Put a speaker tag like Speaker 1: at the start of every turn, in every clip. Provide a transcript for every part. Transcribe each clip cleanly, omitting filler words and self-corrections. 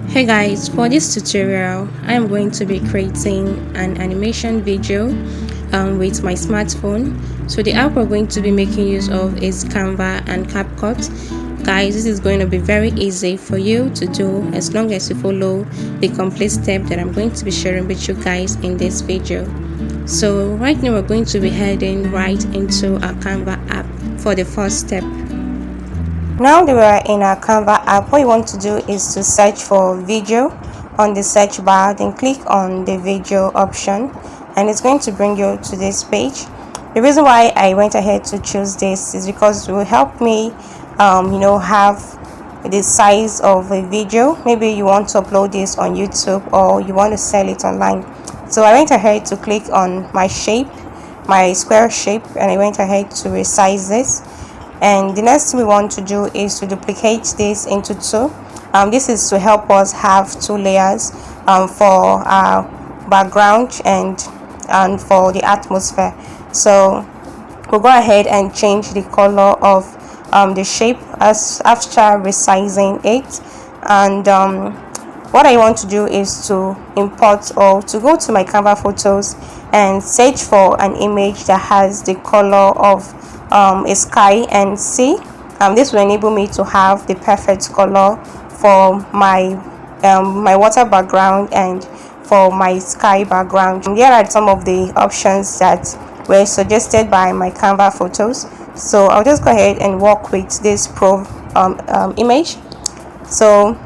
Speaker 1: Hey guys, for this tutorial I am going to be creating an animation video with my smartphone. So the app we're going to be making use of is Canva and Capcut. Guys, this is going to be very easy for you to do as long as you follow the complete step that I'm going to be sharing with you guys in this video. So right now we're going to be heading right into our Canva app for the first step. Now that we're in our Canva app, what you want to do is to search for video on the search bar, then click on the video option, and it's going to bring you to this page. The reason why I went ahead to choose this is because it will help me have the size of a video. Maybe you want to upload this on YouTube or you want to sell it online. So I went ahead to click on my shape, my square shape, and I went ahead to resize this. And the next thing we want to do is to duplicate this into two. This is to help us have two layers for our background and for the atmosphere. So we'll go ahead and change the color of the shape as after resizing it. And what I want to do is to import or to go to my Canva photos and search for an image that has the color of a sky and sea. This will enable me to have the perfect color for my my water background and for my sky background. And here are some of the options that were suggested by my Canva photos. So I'll just go ahead and work with this pro image. So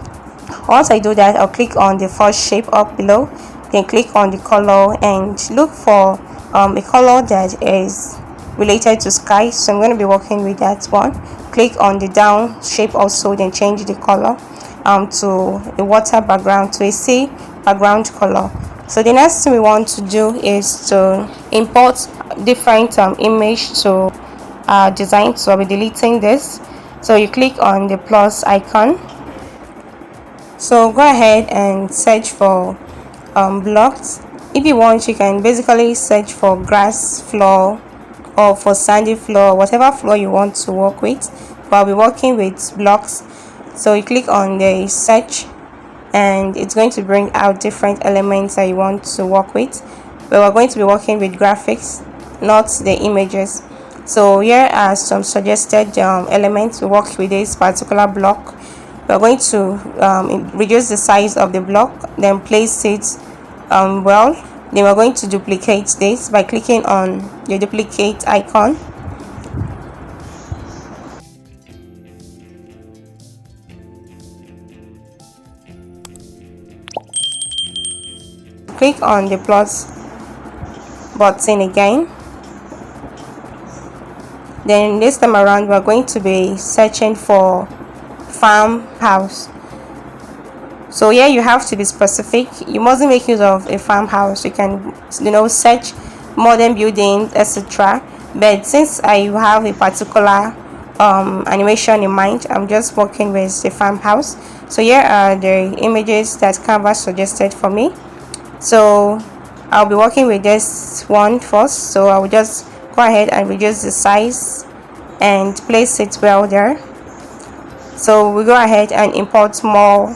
Speaker 1: once I do that, I'll click on the first shape up below, then click on the color and look for a color that is related to sky. So I'm going to be working with that one. Click on the down shape also, then change the color to a water background, to a sea background color. So the next thing we want to do is to import different image to our design. So I'll be deleting this. So you click on the plus icon. So go ahead and search for blocks. If you want, you can basically search for grass floor or for sandy floor, whatever floor you want to work with. But I'll be working with blocks. So you click on the search and it's going to bring out different elements that you want to work with. But we're going to be working with graphics, not the images. So here are some suggested elements to work with this particular block. We're going to reduce the size of the block, then place it well. Then we're going to duplicate this by clicking on the duplicate icon. Click on the plus button again. Then this time around we're going to be searching for farmhouse. So here you have to be specific. You mustn't make use of a farmhouse. You can search modern buildings, etc. But since I have a particular animation in mind, I'm just working with the farmhouse. So here are the images that Canva suggested for me. So I'll be working with this one first. So I will just go ahead and reduce the size and place it well there. So we go ahead and import more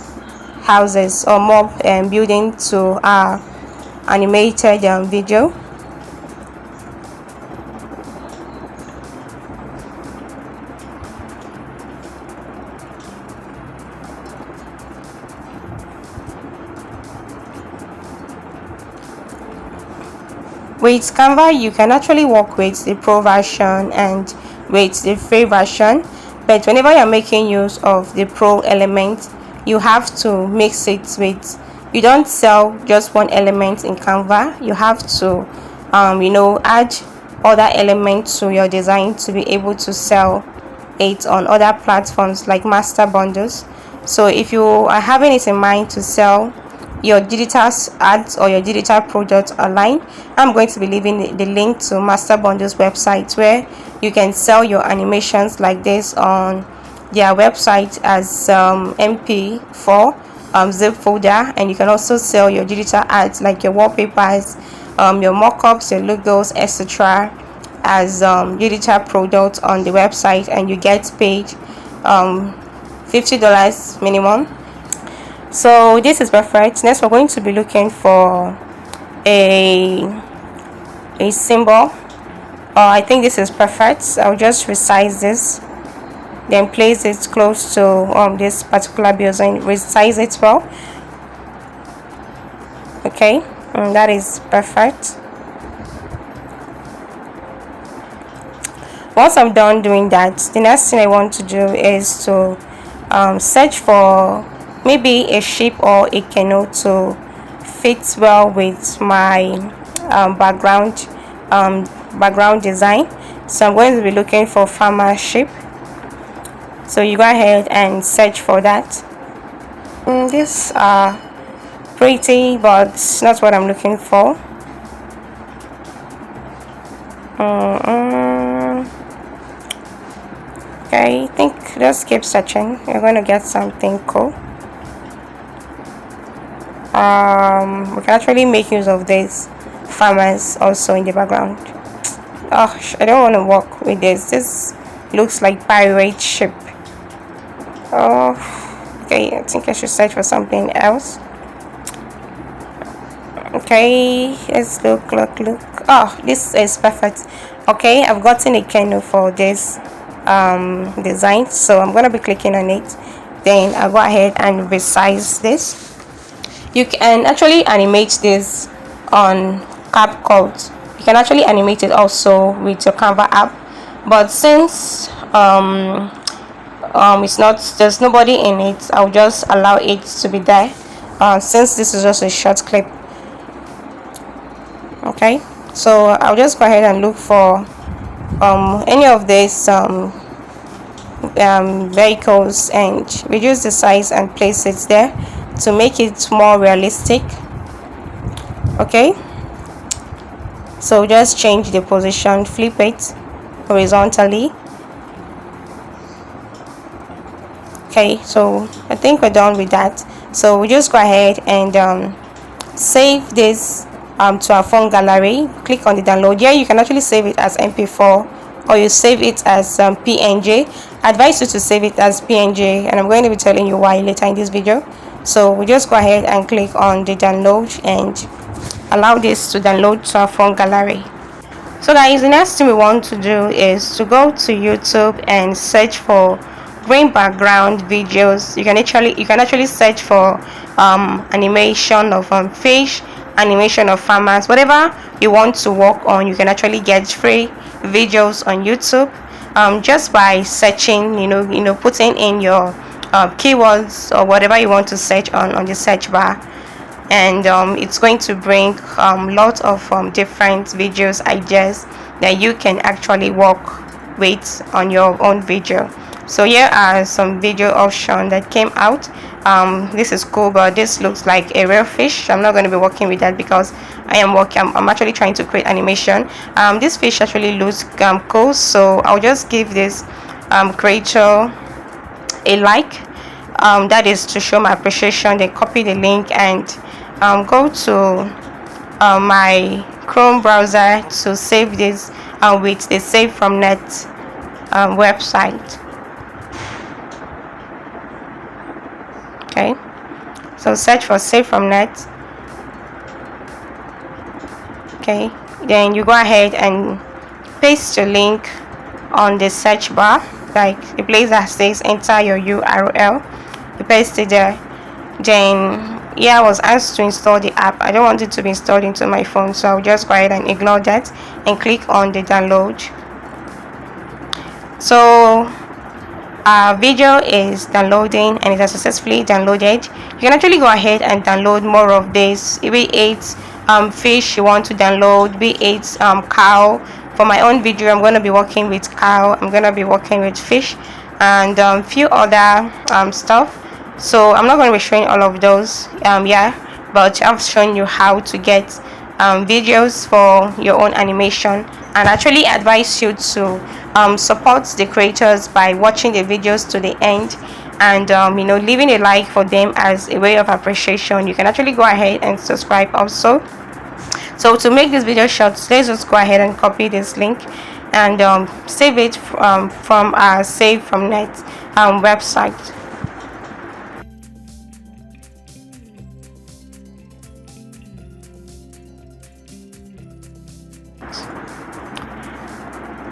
Speaker 1: houses or more building to our animated video. With Canva, you can actually work with the pro version and with the free version, but whenever you're making use of the pro element, you have to mix it with, you don't sell just one element in Canva. You have to add other elements to your design to be able to sell it on other platforms like master bundles. So if you are having it in mind to sell your digital ads or your digital product online, I'm going to be leaving the link to master bundles website where you can sell your animations like this on their website as mp4 zip folder, and you can also sell your digital ads like your wallpapers, your mockups, your logos, etc. as digital products on the website, and you get paid $50 minimum. So this is perfect. Next, we're going to be looking for a symbol. I think this is perfect. I'll just resize this, then place it close to this particular building. Resize it well. Okay, and that is perfect. Once I'm done doing that, the next thing I want to do is to search for maybe a ship or a canoe to fit well with my background design. So I'm going to be looking for farmer ship. So you go ahead and search for that. These are pretty, but not what I'm looking for. Okay, I think just keep searching. You're going to get something cool. We can actually make use of these farmers also in the background. Oh, I don't want to work with this. This looks like pirate ship. Oh, okay, I think I should search for something else. Okay, let's look. Oh, this is perfect. Okay, I've gotten a canoe for this design, so I'm gonna be clicking on it. Then I'll go ahead and resize this. You can actually animate this on CapCut. You can actually animate it also with your Canva app, but since it's not, there's nobody in it, I'll just allow it to be there since this is just a short clip. Okay, so I'll just go ahead and look for any of these vehicles and reduce the size and place it there to make it more realistic. Okay, so just change the position, flip it horizontally. Okay, so I think we're done with that. So we just go ahead and save this to our phone gallery. Click on the download. Here you can actually save it as MP4 or you save it as PNG. I advise you to save it as PNG, and I'm going to be telling you why later in this video. So we just go ahead and click on the download and allow this to download to our phone gallery. So guys, the next thing we want to do is to go to YouTube and search for green background videos. You can actually search for animation of fish, animation of farmers, whatever you want to work on. You can actually get free videos on YouTube just by searching, putting in your keywords or whatever you want to search on the search bar, and it's going to bring lots of different videos ideas that you can actually work with on your own video. So here are some video options that came out. This is cool, but this looks like a real fish. I'm not going to be working with that because I'm actually trying to create animation. This fish actually looks cool, so I'll just give this creator a like. That is to show my appreciation. Then copy the link and go to my Chrome browser to save this with the Save from Net website. Okay, so search for Save from Net. Okay, then you go ahead and paste your link on the search bar, like the place that says enter your URL. You paste it there. Then I was asked to install the app. I don't want it to be installed into my phone, so I'll just go ahead and ignore that and click on the download. So our video is downloading and it has successfully downloaded. You can actually go ahead and download more of this, be it fish you want to download, be it cow. For my own video, I'm going to be working with cow, I'm going to be working with fish, and few other stuff. So I'm not going to be showing all of those but I've shown you how to get videos for your own animation, and actually advise you to support the creators by watching the videos to the end and leaving a like for them as a way of appreciation. You can actually go ahead and subscribe also. So to make this video short, let's just go ahead and copy this link and save it from our Save from Net website.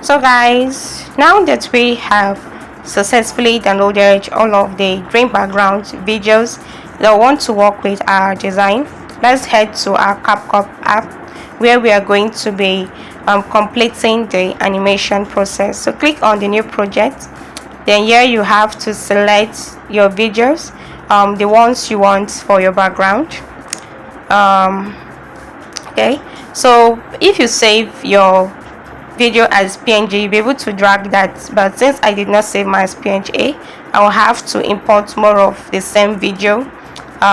Speaker 1: So guys, now that we have successfully downloaded all of the green background videos that want to work with our design, let's head to our CapCut app where we are going to be completing the animation process. So click on the new project. Then here you have to select your videos, the ones you want for your background. Okay, so if you save your video as PNG, you'll be able to drag that, but since I did not save my as PNG, I will have to import more of the same video,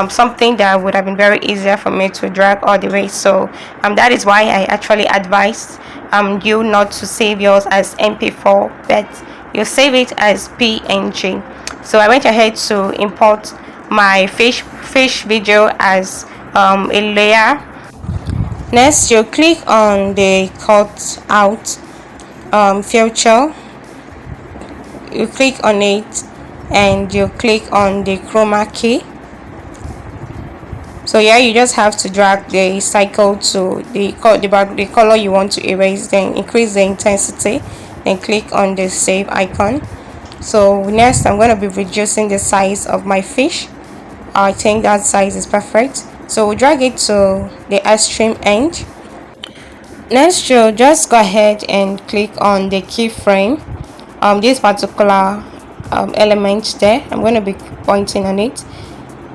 Speaker 1: something that would have been very easier for me to drag all the way. So that is why I actually advised you not to save yours as MP4, but you save it as PNG. So I went ahead to import my fish video as a layer. Next, you click on the cut out filter. You click on it and you click on the chroma key. So yeah, you just have to drag the cycle to the color you want to erase, then increase the intensity, then click on the save icon. So next, I'm going to be reducing the size of my fish. I think that size is perfect, so we'll drag it to the extreme end. Next, you'll just go ahead and click on the keyframe, this particular element there. I'm going to be pointing on it.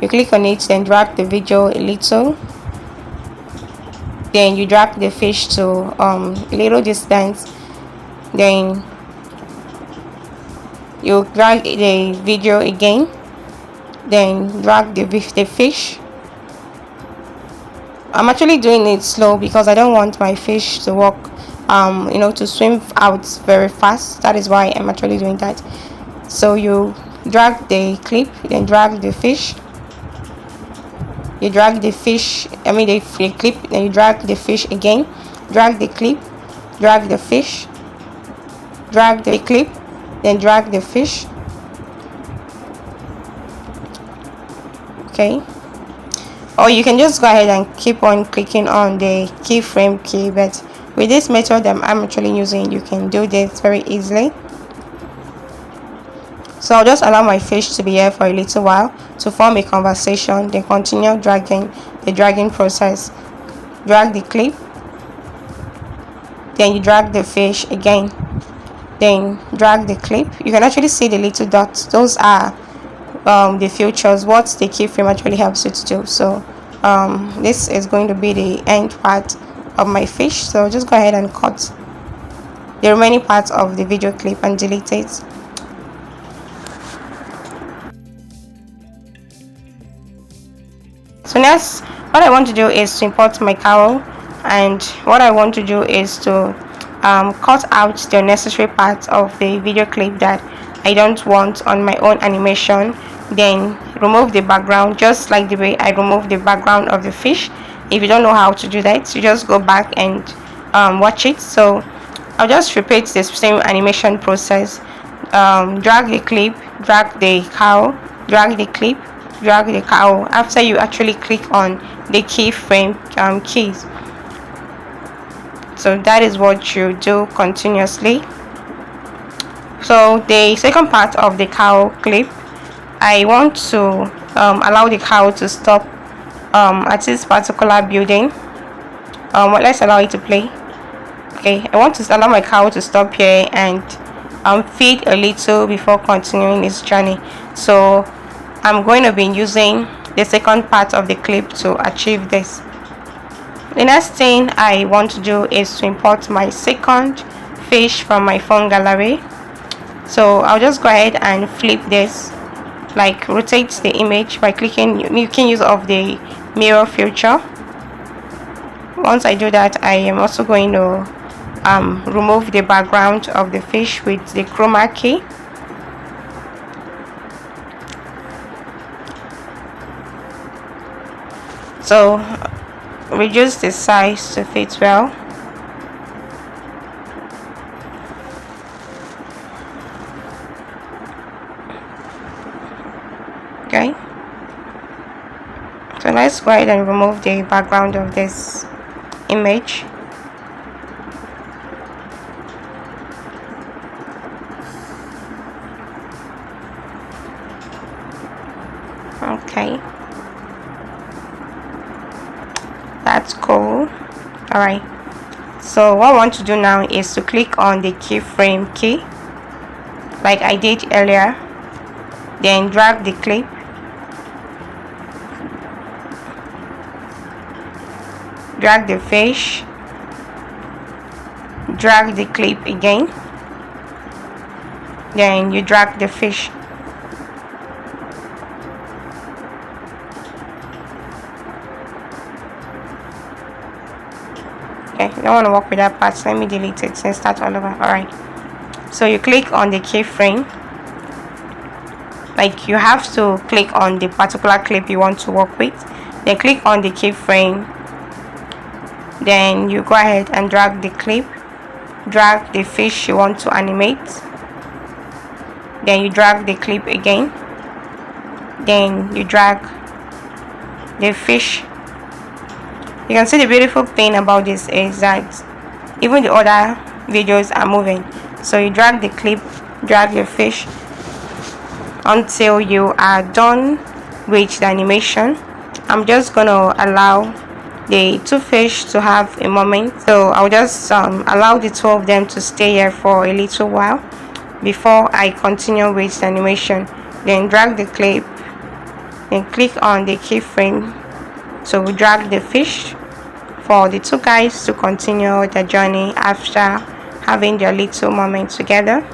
Speaker 1: You click on it, then drag the video a little, then you drag the fish to a little distance, then you drag the video again, then drag the fish. I'm actually doing it slow because I don't want my fish to walk to swim out very fast. That is why I'm actually doing that. So you drag the clip, then drag the fish. You drag the fish, the clip, then you drag the fish again. Drag the clip, drag the fish, drag the clip, then drag the fish. Okay, or you can just go ahead and keep on clicking on the keyframe key, but with this method that I'm actually using, you can do this very easily. So I'll just allow my fish to be here for a little while to form a conversation, then continue dragging the dragging process. Drag the clip, then you drag the fish again, then drag the clip. You can actually see the little dots. Those are the features what the keyframe actually helps you to do. So this is going to be the end part of my fish, so just go ahead and cut the remaining parts of the video clip and delete it. So next, what I want to do is to import my cowl, and what I want to do is to cut out the unnecessary parts of the video clip that I don't want on my own animation, then remove the background just like the way I removed the background of the fish. If you don't know how to do that, you just go back and watch it. So I'll just repeat the same animation process. Drag the clip, drag the cowl, drag the clip, drag the cowl after you actually click on the keyframe keys. So that is what you do continuously. So the second part of the cowl clip, I want to allow the cowl to stop at this particular building. Let's allow it to play. Okay, I want to allow my cowl to stop here and feed a little before continuing its journey. So I'm going to be using the second part of the clip to achieve this. The next thing I want to do is to import my second fish from my phone gallery. So I'll just go ahead and flip this, like rotate the image by making use of the mirror feature. Once I do that, I am also going to remove the background of the fish with the chroma key. So reduce the size to fit well. Okay, so let's go ahead and remove the background of this image. That's cool. All right, so what I want to do now is to click on the keyframe key like I did earlier, then drag the clip, drag the fish, drag the clip again, then you drag the fish. Okay, I don't want to work with that part, so let me delete it and start all over. Alright, so you click on the keyframe, like you have to click on the particular clip you want to work with, then click on the keyframe, then you go ahead and drag the clip, drag the fish you want to animate, then you drag the clip again, then you drag the fish. You can see the beautiful thing about this is that even the other videos are moving. So you drag the clip, drag your fish until you are done with the animation. I'm just gonna allow the two fish to have a moment, so I'll just allow the two of them to stay here for a little while before I continue with the animation. Then drag the clip, then click on the keyframe, so we drag the fish for the two guys to continue the journey after having their little moment together.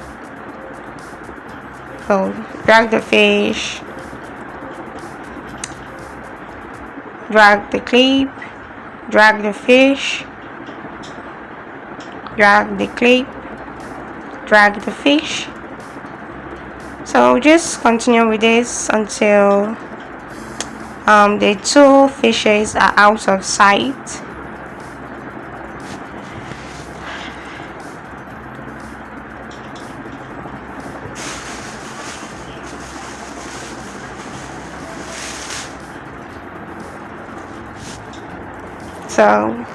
Speaker 1: So drag the fish, drag the clip, drag the fish, drag the clip, drag the fish. So just continue with this until the two fishes are out of sight. So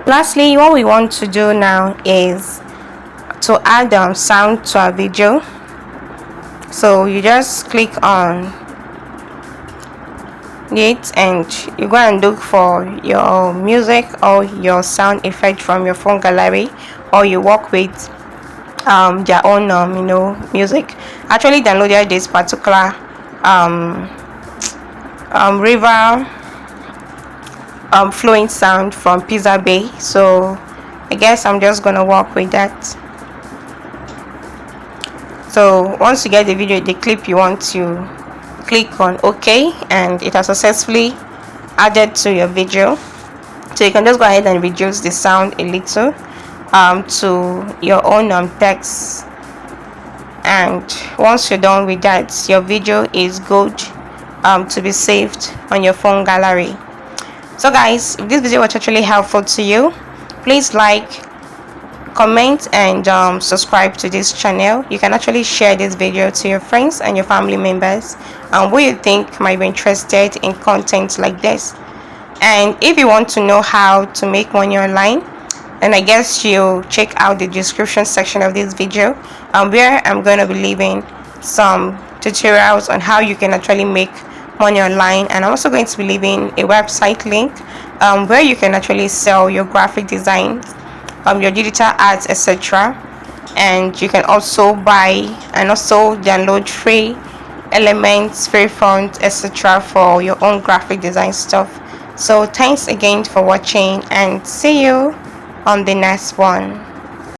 Speaker 1: lastly, what we want to do now is to add sound to our video. So you just click on it and you go and look for your music or your sound effect from your phone gallery, or you work with their own music. Actually downloaded this particular river flowing sound from Pizza Bay, so I guess I'm just gonna work with that. So once you get the video, the clip you want, to click on OK, and it has successfully added to your video. So you can just go ahead and reduce the sound a little to your own text, and once you're done with that, your video is good to be saved on your phone gallery. So guys, if this video was actually helpful to you, please like, comment, and subscribe to this channel. You can actually share this video to your friends and your family members who you think might be interested in content like this. And if you want to know how to make money online, then I guess you check out the description section of this video, where I'm going to be leaving some tutorials on how you can actually make money online. And I'm also going to be leaving a website link where you can actually sell your graphic designs, your digital ads, etc. And you can also buy and also download free elements, free fonts, etc. for your own graphic design stuff. So thanks again for watching, and see you on the next one.